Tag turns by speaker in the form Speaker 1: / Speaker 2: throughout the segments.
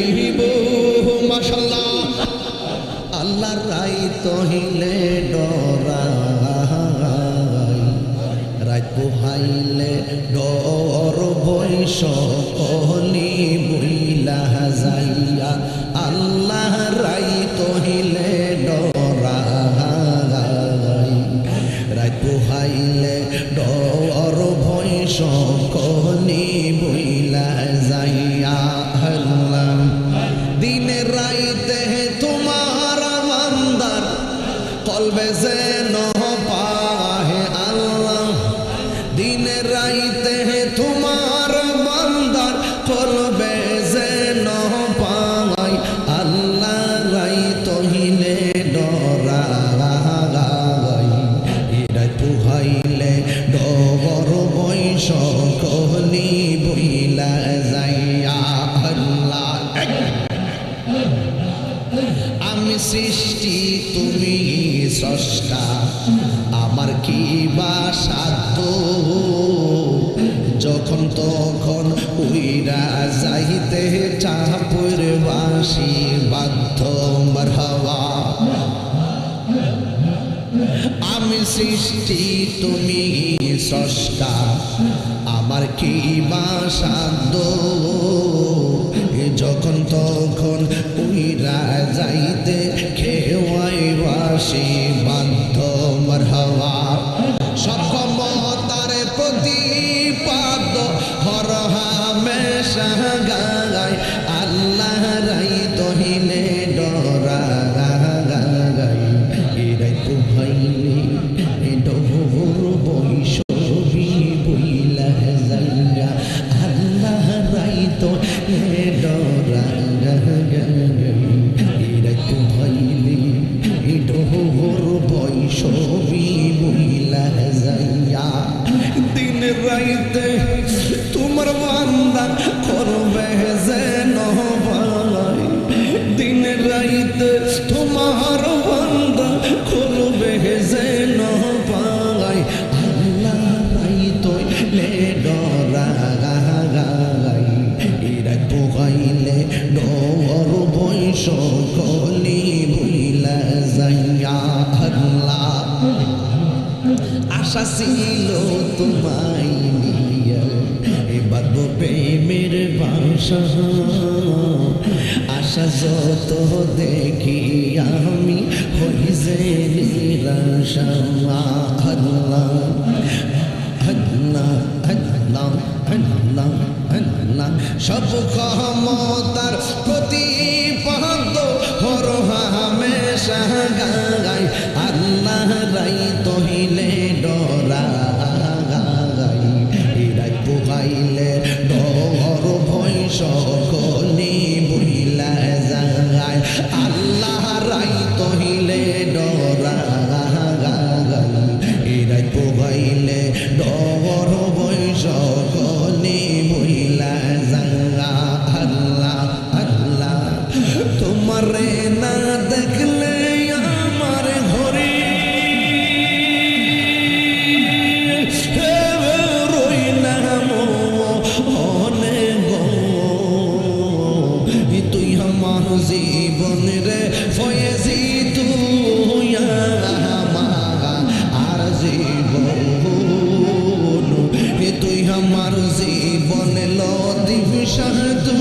Speaker 1: রাখিব মাশাআল্লাহ আল্লাহর রাই তহিলে ডরাই রাত পোহাইলে ডর বৈশ কহলি বইলা যাইয়া আল্লাহ রাই তহিলে ডরাই রাত পোহাইলে ডর বৈশ কহলি বইলা যাইয়া আল্লাহ দিনে রাইতে তোমার বান্দার কলবে যেন পাহে আল্লাহ দিনে রাইতে তোমার বান্দার কলবে যেন পাই আল্লাহ রাই তহিলে ডরাই এরাই পুহাইলে ডবর বৈশ কহলি বইলা যাইয়া আল্লাহ আমি সৃষ্টি তুমি স্রষ্টা আমার কি বা সাধ্য যখন তখন উইরা যাইতে চাপুর বাসি বাধ্য মারহাবা আমি সৃষ্টি তুমি স্রষ্টা আমার কি বা সাধ্য যখন তখন উইরা যাইতে খেওয়াই বাসি বাধ্য মারহাবা সক্ষমতার প্রতিপাদ্য হর হামেশা গায় আল্লাহ রাই তহিলে ডরাই এরাই পুহাইলে ডোর বৈশবি বইলা যাইয়া আল্লাহ রাই তহিলে এরাই পুহাইলে ডোর বৈশবি বইলা যাইয়া দিন রাইতে তোমার বান্দা করবে যেন ভাই দিন রাইতে তোমার বান্দা করবে যেন পাই আল্লাহ রাই তইলে ডরাই এরা পোহাইলে ডর বৈশ কলি বইলা যাইয়া আল্লাহ আশা ছিল তোমায় নিয়ে এবার প্রেমের বাসা আশা যত দেখি আমি হই যে নিরাশা আল্লাহ আল্লাহ আল্লাহ আল্লাহ আল্লাহ সব ক্ষমতার প্রতিপাদ্য হর হামেশা গায় আল্লাহ রাই তহিলে ডরাই এরাই পোহাইলে ডর ভয় সকলি বইলা যায় আল্লাহ রাই তহিলে ডরাই এরাই পোহাইলে ডর ভয় সকলি বইলা যায় আল্লাহ আল্লাহ তোমারে না দেখলে আমার ঘরে রই না মনে গো তুই আমার জীবন রে ফয়েজি তুই আমার আর জীবন তুই আমার জীবন লতিফ শাহদু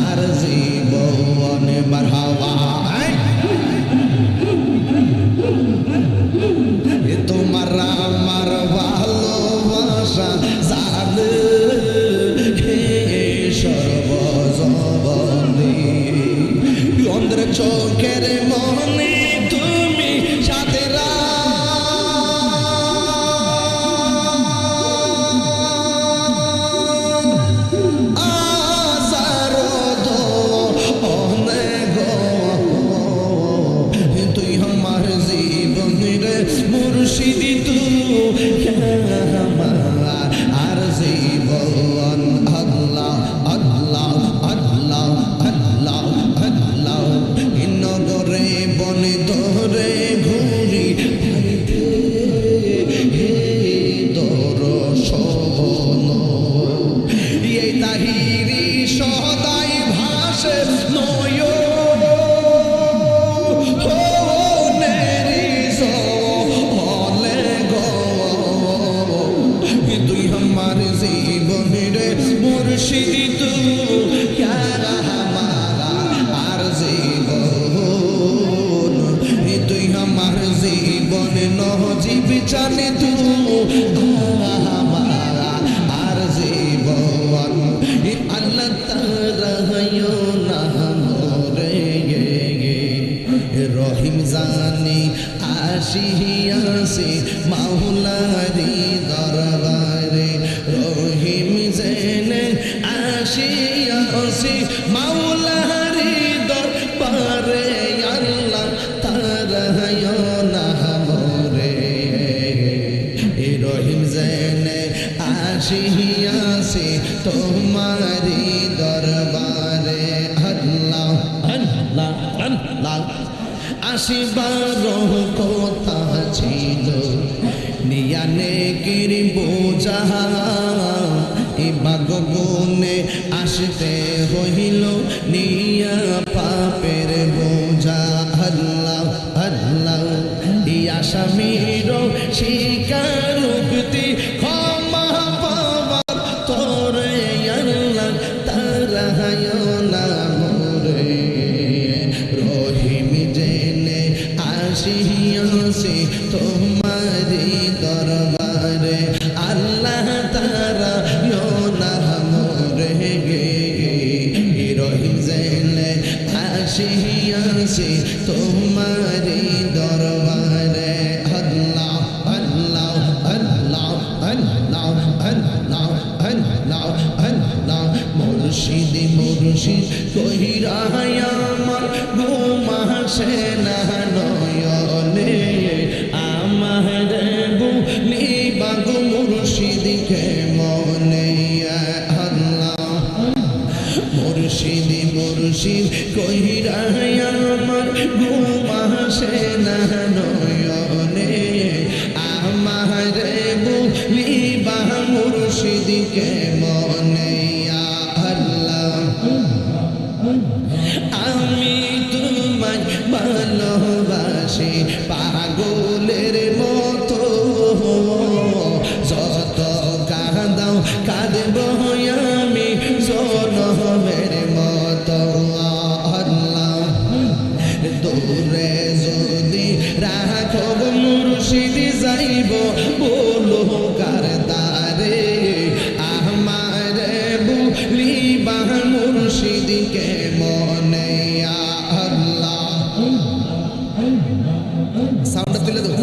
Speaker 1: আর জীবন মারহাবা তোমার আমার ভালোবাসা জানে সর্বজবনে অন্ধ্র চোখের মনে তুমি সাথে তুই আমার জীবন রে মুর্শিদি তুই আমার আর জীবন আল্লাহ আল্লাহ আল্লাহ আল্লাহ আল্লাহ নগর জীবন রে মুর্শিদি তু আমার জীবন তুই আমার জীবন নজিব জানে তু আর জীবন আল্লাহ তাআলা নাম রে রহিম জানি আসিয়াছে মাওলারি দরবারে রহিম জেনে আসিয়াছে মাওলারি দরবারে আল্লাহ তাআলা নাম রে রহিম জেনে আসিয়াছে তোমারি দরবারে আল্লাহ আল্লাহ আল্লাহ আসিবার কথা ছিল নিয়ানে কিরি বোঝা বাগবনে আসতে হইল নিয়া পাপের বোঝা আল্লাহ আল্লাহ আসামির স্বীকারোক্তি ক্ষমা পাওয়ার তোরে আল্লাহ তাআলা নাম রে রহিম জেনে আসিয়াছে তোমারি দরবারে আল্লাহ তাআলা নাম রে রহিম জেনে আসিয়াছে তোমারি দরবারে আল্লাহ আল্লাহ আল্লাহ আল্লাহ আল্লাহ আল্লাহ আল্লাহ মুর্শিদ মুর্শিদ কহিরা আমার ঘুম আসে না নয়নে আমার বুলিবা গো মুর্শিদকে মনে আল্লাহ মুর্শিদ মুর্শিদ কহিরা আমার ঘুম আসে না নয়নে আমার বুলিবা মুর্শিদকে মনে আল্লাহ আমি তোমায় ভালোবাসি পাগলের মতো যত কাঁদাও কাঁদব আমি জনমের মতো আল্লাহ দূরে যদি রাখো মুর্শিদ যাইব বলো কার দ্বারে আমার বুলিবা মুর্শিদকে মনে আল্লাহ সাউন্ডটা তুলে দাও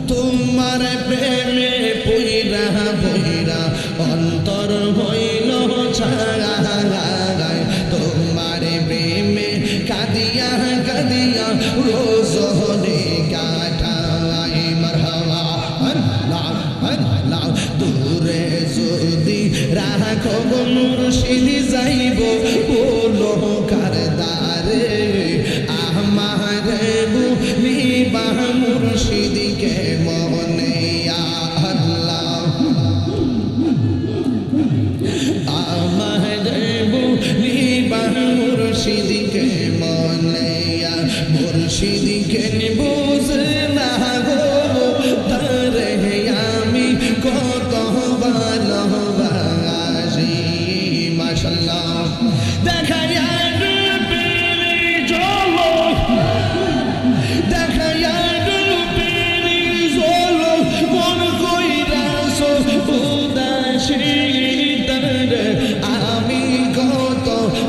Speaker 1: তোমার প্রেমে পইরা পইরা অন্তর হইল ছাড়াই তোমার প্রেমে কাঁদিয়া কাঁদিয়া রোজনে কাটাই মারহাবা আল্লাহ আল্লাহ দূরে যদি রাখো মুর্শিদ যাইব বলো কার দ্বারে আমার বুলিবা মুর্শিদকে মনে আল্লাহ আমার বুলিবা মুর্শিদকে মনে মুর্শিদকে বুঝে না গো তারে আমি কত ভালোবাসি মাশাআল্লাহ দেখা আমি কত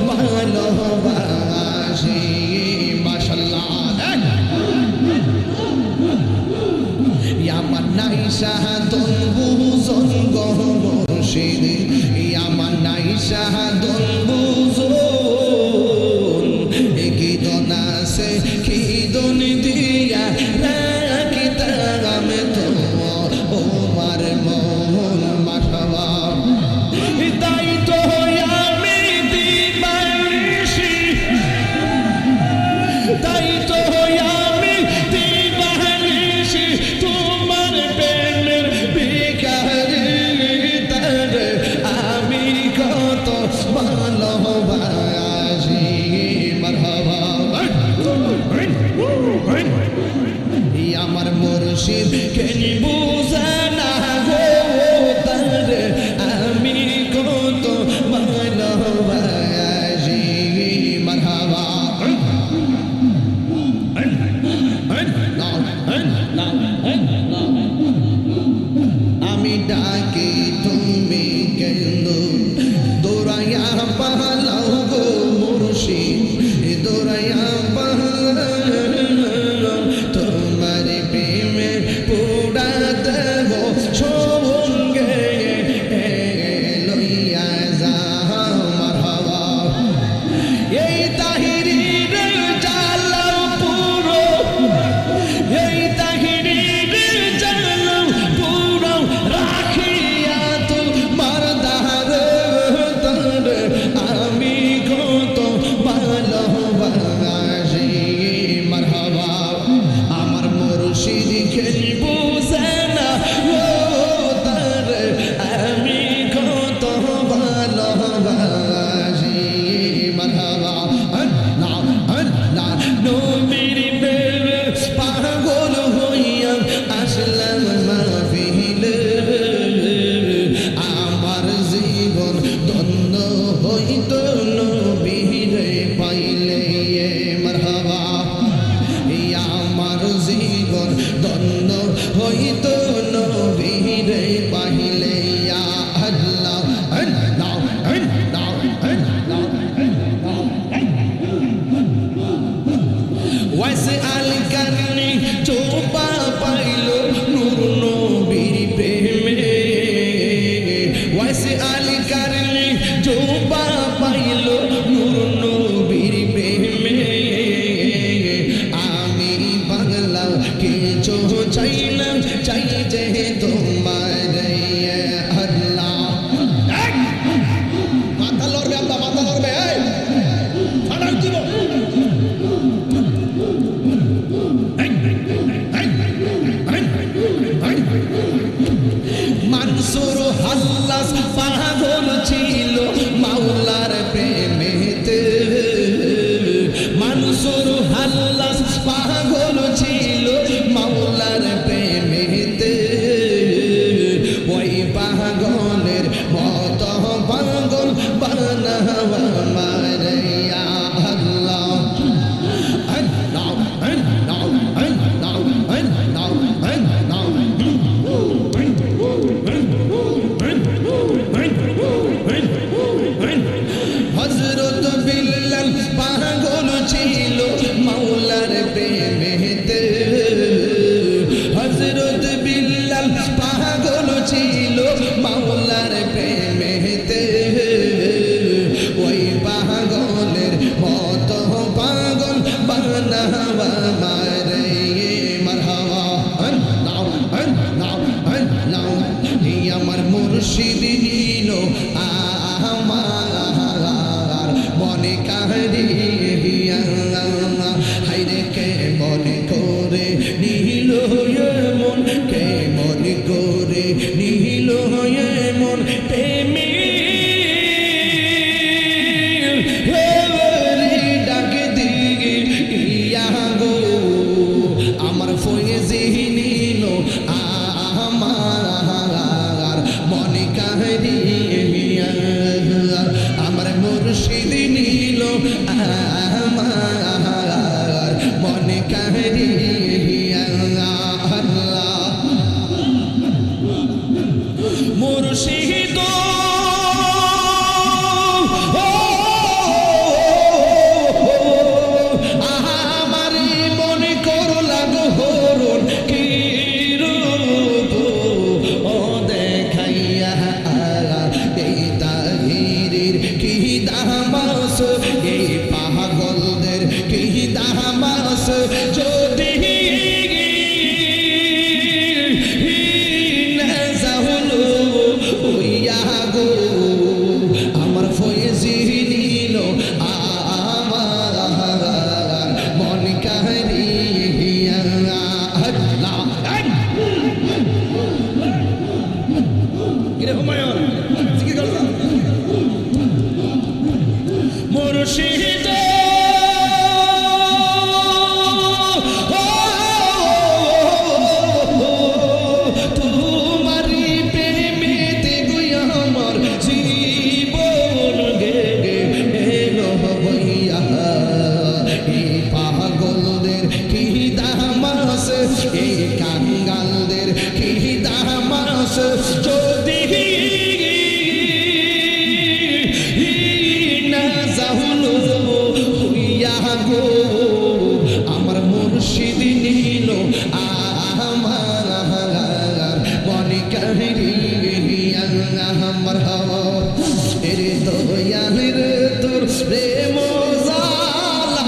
Speaker 1: ভালোবাসি মাশাআল্লাহ ডাকে তুমি কেন দৌড়াইয়া পালাও গো মুর্শিদ দৌড়াইয়া পালাও তোমার প্রেমে পোড়া দেব সঙ্গে লইয়া যাও মারহাবা এই তাহিরির জালাও পুরো এই তাহিরির জালাও পুরো রাখিয়া তোমার দারে আমি কত ভালোবাসি মারহাবা আমার মুর্শিদ খেলবো না ও তারে আমি কত ভালোবাসি মারহাবা আল্লাহ আল্লাহ নবীর প্রেমে পাগল হইয়া আসলাম মাহফিলে আমার জীবন ধন্য হইত নবীরে পাইলে মারহাবা আমার জীবন ধন্য হইত নবীরে পাইলে আল্লাহ আল্লাহ আল্লাহ আল্লাহ ওয়াসে আল কারনি চোপা পাইল নূর নবীর প্রেমে ওয়াসে আল কারনি চোপা পাইল নূর নবীর প্রেমে আমি বাংলা কিছু চাইলাম চাই যে তোমার আল্লাহ মাথা লড়বে আব্বা মাথা লড়বে ফাটার দিব মানসুর হাল্লাস পাগল ছিল মাওলার প্রেমেতে মানসুর হাল্লাস পাগল ছিল মাওলার প্রেমেতে ওই পাগলের মত পাগল বানাওয়া মারিয়া আল্লাহ আল্লাহ আল্লাহ আল্লাহ আল্লাহ আল্লাহ হযরত বিল্লাল পাগল ছিল মাওলার প্রেমেতে হযরত বিল্লাল পাগল ছিল মাওলার প্রেমেতে ওই পাগলের মত পাগল বানাওয়া মারে মারহাবা আল্লাহ আল্লাহ আল্লাহ আমার মুর্শিদ নিল আমার মনে কাহিয়া হাইরে কে মনে করে নিল মন কে মনে করে নিল মন প্রেমী ডাকে দিগে ইয়া গো আমার ফয়েজি নিল আমার মনে কাহিয়া আমার মুর্শিদ নিল আমার মনে কাহিয়া আল্লাহ মুর্শিদ আমার মনে করলা গো হরণ কি রূপ ও দেখাইয়া এই তাহিরের কি দামাস এই পাগলদের কি দামাস যদি আমার ফয়েজি নিল আমার মন কাহিয়া আল্লাহ কিরে হুমায়ুন জিকির করছ মুর্শিদ তোমারি প্রেমেতে গুয়া আমার জীবন গে এলো হইয়া এই পাগলদের কি দামাস এই কাঙ্গালদের কি দামাস মারহাবা এরে দয়ালের তোর প্রেম জালা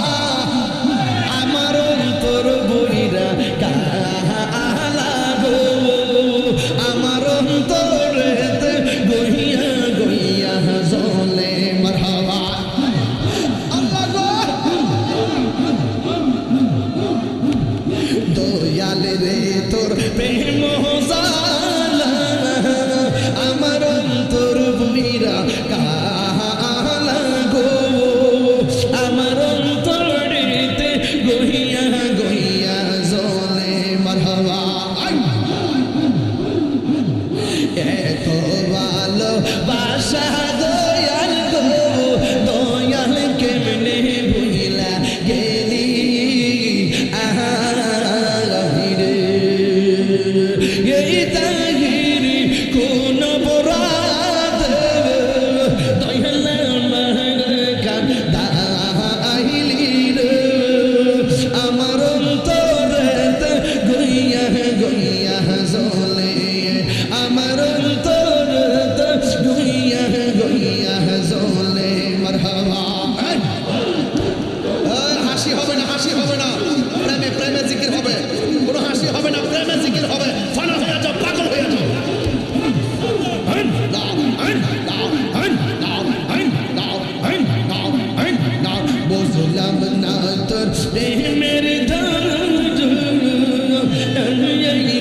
Speaker 1: আমার অন্তর বইরা কালা গো আমার অন্তরেতে গইয়া গইয়া জ্বলে মারহাবা আল্লাহ গো দয়ালে রে তোর প্রেম জালা আমার অন্তর বইরা কালা গো আমার অন্তরেতে গইয়া গইয়া জ্বলে মারহাবা এত ভালোবাসা দয়াল গো দয়াল কেমনে ভুইলা গেলি আহারে এই তাহিরি কোন বরাদ দয়াল আমার কান্দাইলি রে আমার অন্তরেতে গইয়া গইয়া জ্বলে আমার অন্তরেতে গইয়া গইয়া জ্বলে মারহাবা হাসি হবে না হাসি হবে না প্রেমে প্রেমে জিকির হবে কোনো হাসি হবে না প্রেমে জিকির হবে ফানা হয়ে যাও পাগল হয়ে যাও বুঝলাম না তোর প্রেমের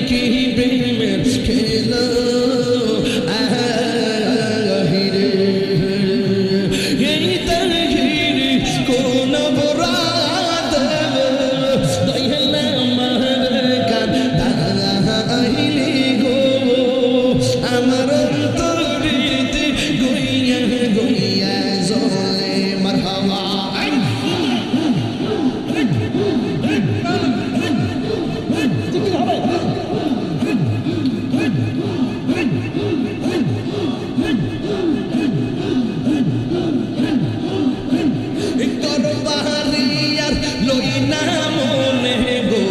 Speaker 1: কি প্রেমের খেলা আহিরে এই তাহিরি কোন বরাদ দয়াল আমার কান্দাইলি গো আমার অন্তরেতে গইয়া গইয়া জ্বলে মারহাবা করবারিয়ার লই না মনে গো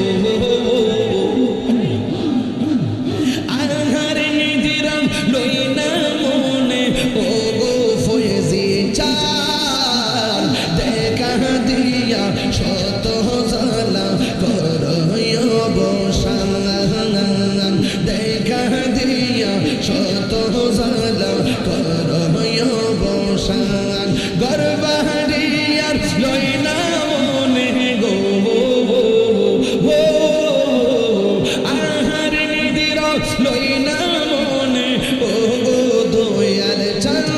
Speaker 1: আহারে নিদিরাম লই না মনে ও গো ফয়েজি চাল দেখা দিয়া শত জ্বালা করয় বসান দেখা দিয়া শত জ্বালা করয় বসান গরবারিয়ার লই না মনে গো আহারে নিদিরা লই না মনে ও দয়াল চাল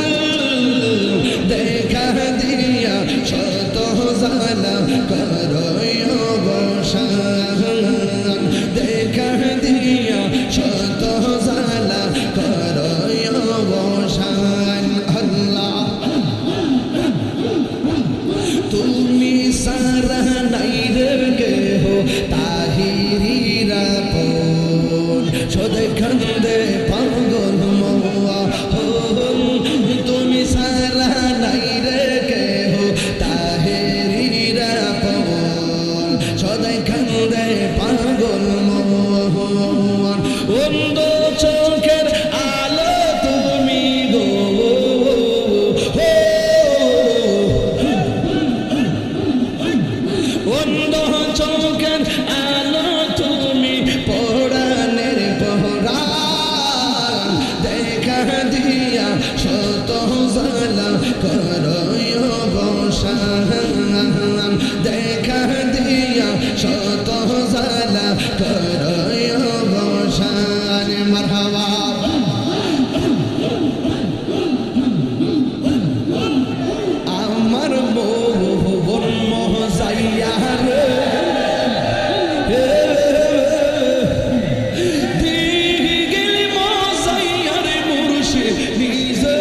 Speaker 1: দেখা দিয়া শত জ্বালা করয় বসান দেখা দিয়া শত জ্বালা করয় বসান আল্লাহ তুমি সারা নাই রে গেহ তাহিরিরা পন সদে খন্দে পাগল মোয়া তুমি সারা নাই রে গেহ তাহিরিরা পন সদে খন্দে পাগল মোয়া অন্ধ চোখের আলো তুমি গো অন্ধ চোখের আলো তুমি পরাণের পরাণ দেখা দিয়া শত জ্বালা করয় বসান দেখা দিয়া শত জ্বালা করয় বসান মারহাবা আমার মোহন মহজাইয়া রে দিগিল মজাইয়া রে মুর্শিদ নিজে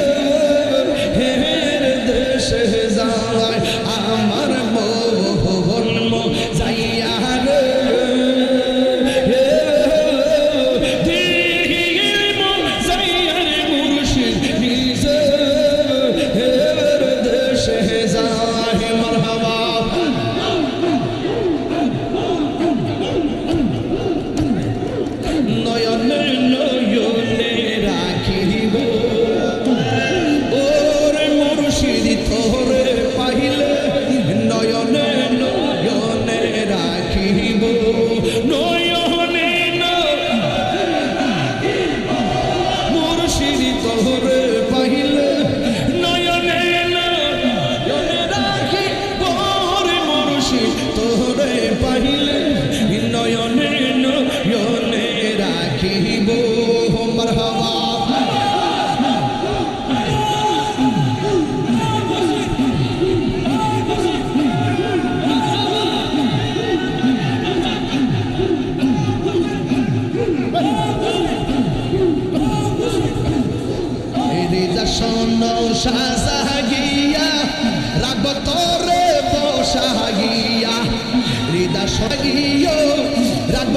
Speaker 1: হের দেশে যায় বসা জাগিয়া রাখব তোরে বসা গিয়া হৃদয় সগিয়া রাখব